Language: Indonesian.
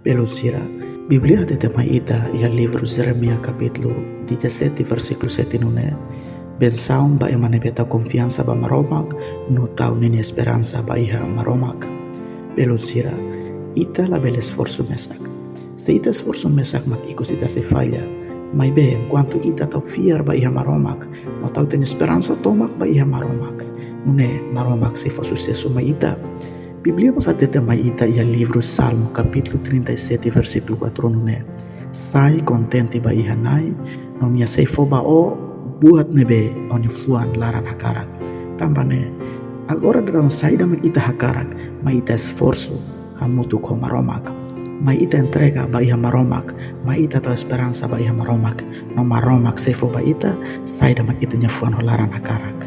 Pelo sira, Biblia de tema ita ia livro Jeremia capítulo 17 versículo 7 nune. Bensaum ba emane beta confiança ba maromak, no tau nini esperança ba iha maromak. Pelo sira, ita la bel esforço mesak. Se ita esforço mesak mak ikos ita se falha, mai be enquanto ita tau fiar ba iha maromak, no tau ten esperança tomak ba iha maromak. Nune maromak se fa sucesso mai ita. Biblia nos atenta mai ita ia livro Salmo capítulo 37 versículo 4 nune. Sai contente ba iha nai, no mia sei foba o buat nebe oni fuan laran hakarak. Tambane, agora dalam saída mag ita hakarak, mai ita esforço hamutu ko maromak. Mai ita entrega ba iha maromak, mai ita tau esperança ba iha maromak. No maromak sei foba ita, saída mag ita nya fuan laran hakarak.